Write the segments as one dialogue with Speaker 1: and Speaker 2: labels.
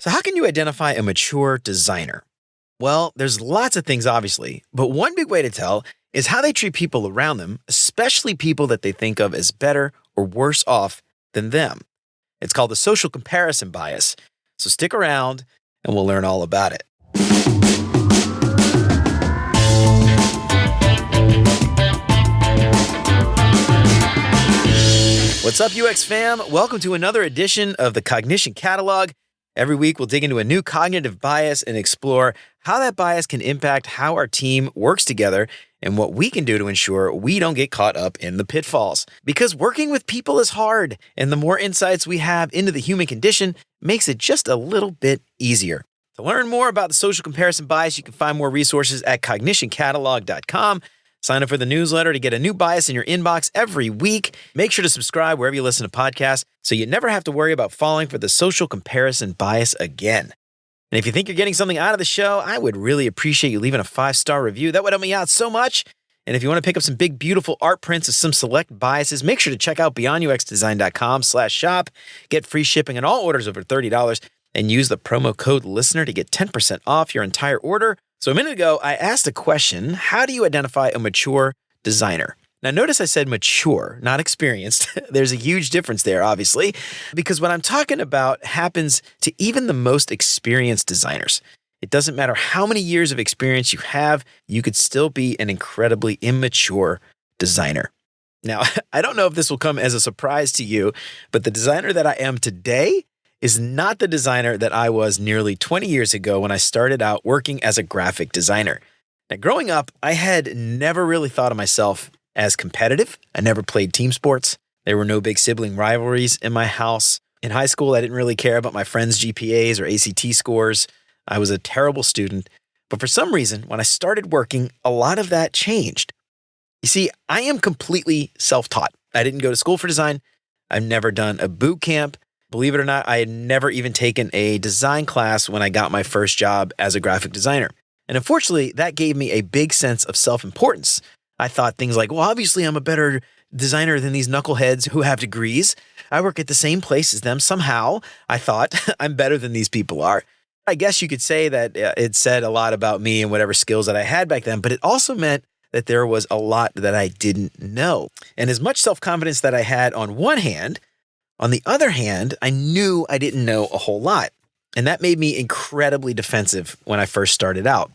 Speaker 1: So how can you identify a mature designer? Well, there's lots of things, obviously, but one big way to tell is how they treat people around them, especially people that they think of as better or worse off than them. It's called the social comparison bias. So stick around and we'll learn all about it. What's up, UX fam? Welcome to another edition of the Cognition Catalog. Every week, we'll dig into a new cognitive bias and explore how that bias can impact how our team works together and what we can do to ensure we don't get caught up in the pitfalls. Because working with people is hard, and the more insights we have into the human condition makes it just a little bit easier. To learn more about the social comparison bias, you can find more resources at cognitioncatalog.com. Sign up for the newsletter to get a new bias in your inbox every week. Make sure to subscribe wherever you listen to podcasts so you never have to worry about falling for the social comparison bias again. And if you think you're getting something out of the show, I would really appreciate you leaving a 5-star review. That would help me out so much. And if you want to pick up some big, beautiful art prints of some select biases, make sure to check out beyonduxdesign.com/shop. Get free shipping on all orders over $30 and use the promo code LISTENER to get 10% off your entire order. So a minute ago, I asked a question: how do you identify a mature designer? Now, notice I said mature, not experienced. There's a huge difference there, obviously, because what I'm talking about happens to even the most experienced designers. It doesn't matter how many years of experience you have, you could still be an incredibly immature designer. Now, I don't know if this will come as a surprise to you, but the designer that I am today is not the designer that I was nearly 20 years ago when I started out working as a graphic designer. Now, growing up, I had never really thought of myself as competitive. I never played team sports. There were no big sibling rivalries in my house. In high school, I didn't really care about my friends' GPAs or ACT scores. I was a terrible student. But for some reason, when I started working, a lot of that changed. You see, I am completely self-taught. I didn't go to school for design. I've never done a boot camp. Believe it or not, I had never even taken a design class when I got my first job as a graphic designer. And unfortunately, that gave me a big sense of self-importance. I thought things like, well, obviously I'm a better designer than these knuckleheads who have degrees. I work at the same place as them. Somehow, I thought I'm better than these people are. I guess you could say that it said a lot about me and whatever skills that I had back then, but it also meant that there was a lot that I didn't know. And as much self-confidence that I had on one hand, on the other hand, I knew I didn't know a whole lot, and that made me incredibly defensive when I first started out.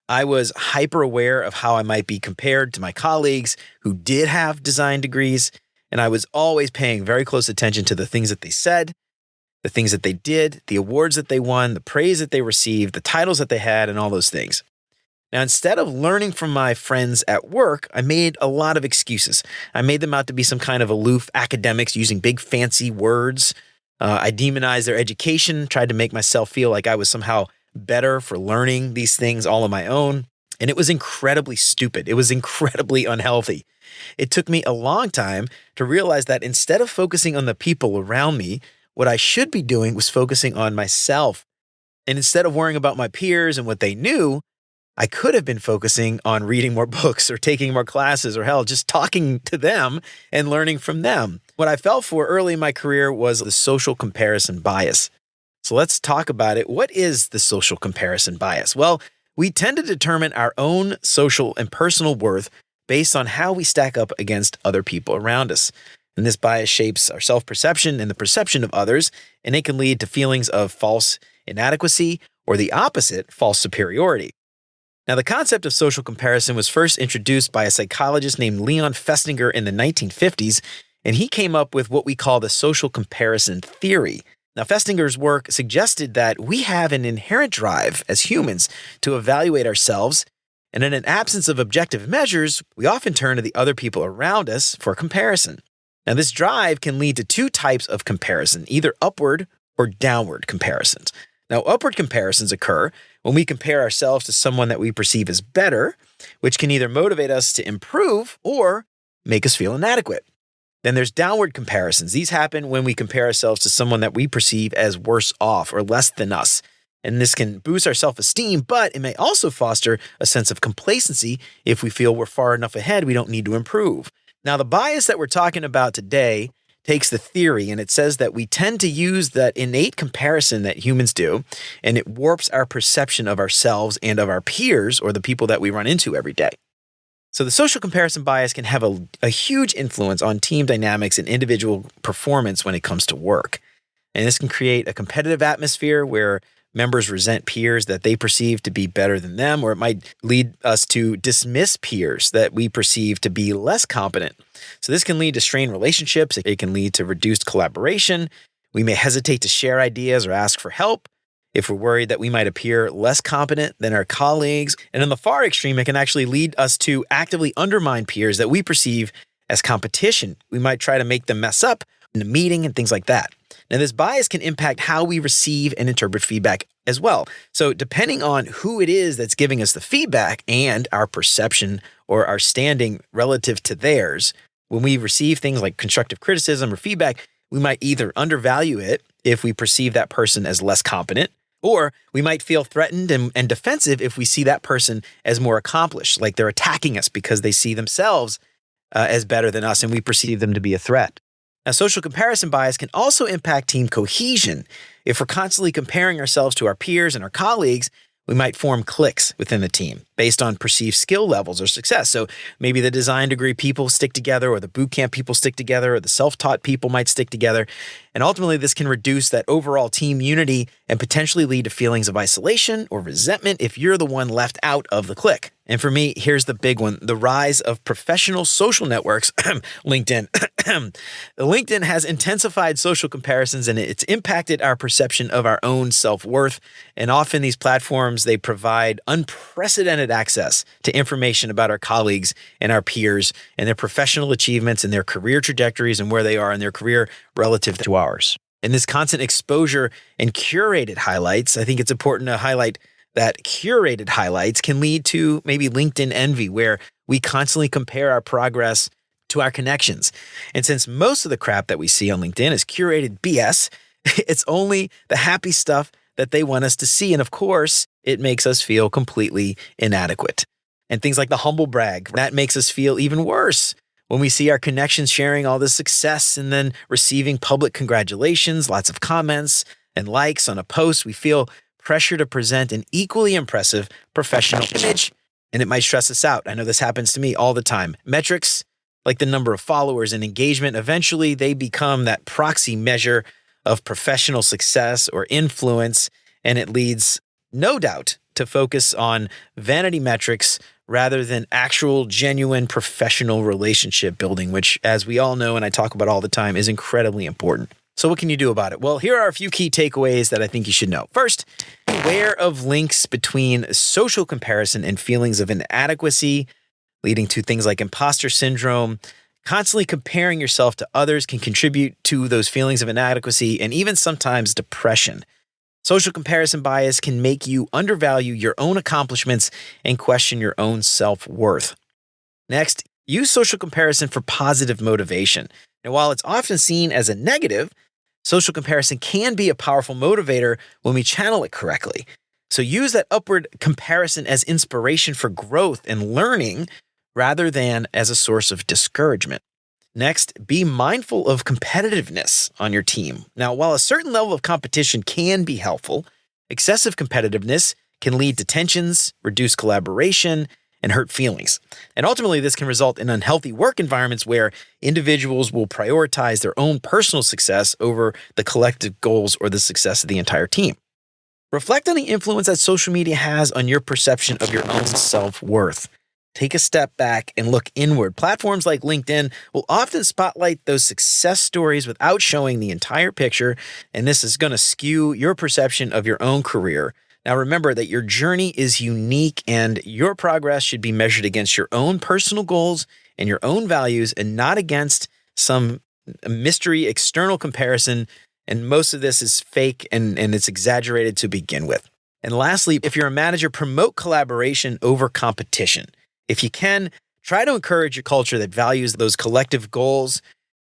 Speaker 1: I was hyper aware of how I might be compared to my colleagues who did have design degrees, and I was always paying very close attention to the things that they said, the things that they did, the awards that they won, the praise that they received, the titles that they had, and all those things. Now, instead of learning from my friends at work, I made a lot of excuses. I made them out to be some kind of aloof academics using big fancy words. I demonized their education, tried to make myself feel like I was somehow better for learning these things all on my own. And it was incredibly stupid. It was incredibly unhealthy. It took me a long time to realize that instead of focusing on the people around me, what I should be doing was focusing on myself. And instead of worrying about my peers and what they knew, I could have been focusing on reading more books or taking more classes or hell, just talking to them and learning from them. What I fell for early in my career was the social comparison bias. So let's talk about it. What is the social comparison bias? Well, we tend to determine our own social and personal worth based on how we stack up against other people around us. And this bias shapes our self-perception and the perception of others, and it can lead to feelings of false inadequacy or the opposite, false superiority. Now, the concept of social comparison was first introduced by a psychologist named Leon Festinger in the 1950s, and he came up with what we call the social comparison theory. Now, Festinger's work suggested that we have an inherent drive as humans to evaluate ourselves, and in an absence of objective measures, we often turn to the other people around us for comparison. Now, this drive can lead to two types of comparison, either upward or downward comparisons. Now, upward comparisons occur when we compare ourselves to someone that we perceive as better, which can either motivate us to improve or make us feel inadequate. Then there's downward comparisons. These happen when we compare ourselves to someone that we perceive as worse off or less than us. And this can boost our self-esteem, but it may also foster a sense of complacency if we feel we're far enough ahead we don't need to improve. Now, the bias that we're talking about today takes the theory and it says that we tend to use that innate comparison that humans do, and it warps our perception of ourselves and of our peers or the people that we run into every day. So the social comparison bias can have a huge influence on team dynamics and individual performance when it comes to work. And this can create a competitive atmosphere where members resent peers that they perceive to be better than them, or it might lead us to dismiss peers that we perceive to be less competent. So this can lead to strained relationships. It can lead to reduced collaboration. We may hesitate to share ideas or ask for help if we're worried that we might appear less competent than our colleagues. And in the far extreme, it can actually lead us to actively undermine peers that we perceive as competition. We might try to make them mess up in the meeting and things like that. Now, this bias can impact how we receive and interpret feedback as well. So depending on who it is that's giving us the feedback and our perception or our standing relative to theirs, when we receive things like constructive criticism or feedback, we might either undervalue it if we perceive that person as less competent, or we might feel threatened and defensive if we see that person as more accomplished, like they're attacking us because they see themselves as better than us and we perceive them to be a threat. Now, social comparison bias can also impact team cohesion. If we're constantly comparing ourselves to our peers and our colleagues, we might form cliques within the team based on perceived skill levels or success. So maybe the design degree people stick together, or the boot camp people stick together, or the self-taught people might stick together. And ultimately, this can reduce that overall team unity and potentially lead to feelings of isolation or resentment if you're the one left out of the clique. And for me, here's the big one: the rise of professional social networks, LinkedIn. LinkedIn has intensified social comparisons, and it's impacted our perception of our own self-worth. And often these platforms, they provide unprecedented access to information about our colleagues and our peers and their professional achievements and their career trajectories and where they are in their career relative to ours. And this constant exposure and curated highlights, I think it's important to highlight that curated highlights can lead to maybe LinkedIn envy, where we constantly compare our progress to our connections. And since most of the crap that we see on LinkedIn is curated BS, it's only the happy stuff that they want us to see. And of course, it makes us feel completely inadequate. And things like the humble brag, that makes us feel even worse when we see our connections sharing all this success and then receiving public congratulations, lots of comments and likes on a post. We feel pressure to present an equally impressive professional image, and it might stress us out. I know this happens to me all the time. Metrics, like the number of followers and engagement, eventually they become that proxy measure of professional success or influence, and it leads, no doubt, to focus on vanity metrics rather than actual, genuine professional relationship building, which, as we all know and I talk about all the time, is incredibly important. So what can you do about it? Well, here are a few key takeaways that I think you should know. First, beware of links between social comparison and feelings of inadequacy, leading to things like imposter syndrome. Constantly comparing yourself to others can contribute to those feelings of inadequacy and even sometimes depression. Social comparison bias can make you undervalue your own accomplishments and question your own self-worth. Next, use social comparison for positive motivation. Now, while it's often seen as a negative, social comparison can be a powerful motivator when we channel it correctly. So use that upward comparison as inspiration for growth and learning rather than as a source of discouragement. Next, be mindful of competitiveness on your team. Now, while a certain level of competition can be helpful, excessive competitiveness can lead to tensions, reduce collaboration, and hurt feelings. And ultimately, this can result in unhealthy work environments where individuals will prioritize their own personal success over the collective goals or the success of the entire team. Reflect on the influence that social media has on your perception of your own self-worth. Take a step back and look inward. Platforms like LinkedIn will often spotlight those success stories without showing the entire picture, and this is going to skew your perception of your own career. Now, remember that your journey is unique and your progress should be measured against your own personal goals and your own values and not against some mystery external comparison. And most of this is fake and it's exaggerated to begin with. And lastly, if you're a manager, promote collaboration over competition. If you can, try to encourage a culture that values those collective goals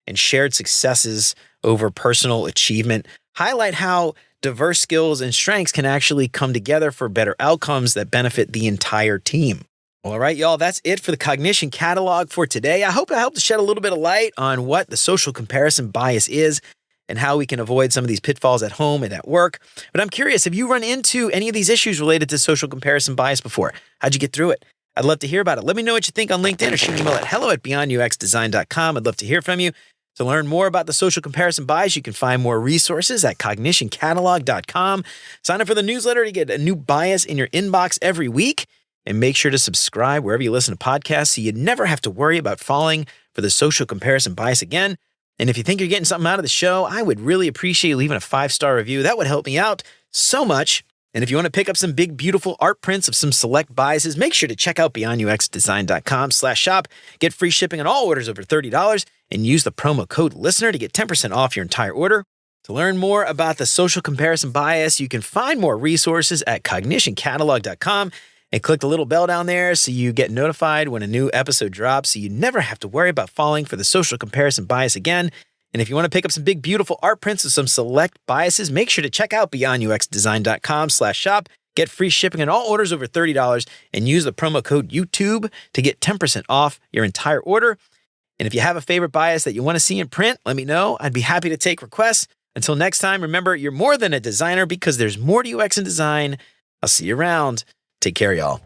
Speaker 1: and shared successes over personal achievement. Highlight how diverse skills and strengths can actually come together for better outcomes that benefit the entire team. All right, y'all, that's it for the Cognition Catalog for today. I hope I helped to shed a little bit of light on what the social comparison bias is and how we can avoid some of these pitfalls at home and at work. But I'm curious, have you run into any of these issues related to social comparison bias before? How'd you get through it? I'd love to hear about it. Let me know what you think on LinkedIn or shoot an email at hello@beyonduxdesign.com. I'd love to hear from you. To learn more about the social comparison bias, you can find more resources at cognitioncatalog.com. Sign up for the newsletter to get a new bias in your inbox every week. And make sure to subscribe wherever you listen to podcasts so you never have to worry about falling for the social comparison bias again. And if you think you're getting something out of the show, I would really appreciate you leaving a 5-star review. That would help me out so much. And if you want to pick up some big, beautiful art prints of some select biases, make sure to check out beyonduxdesign.com/shop. Get free shipping on all orders over $30 and use the promo code LISTENER to get 10% off your entire order. To learn more about the social comparison bias, you can find more resources at cognitioncatalog.com. And click the little bell down there so you get notified when a new episode drops so you never have to worry about falling for the social comparison bias again. And if you want to pick up some big, beautiful art prints of some select biases, make sure to check out beyonduxdesign.com/shop. Get free shipping on all orders over $30 and use the promo code YouTube to get 10% off your entire order. And if you have a favorite bias that you want to see in print, let me know. I'd be happy to take requests. Until next time, remember, you're more than a designer because there's more to UX and design. I'll see you around. Take care, y'all.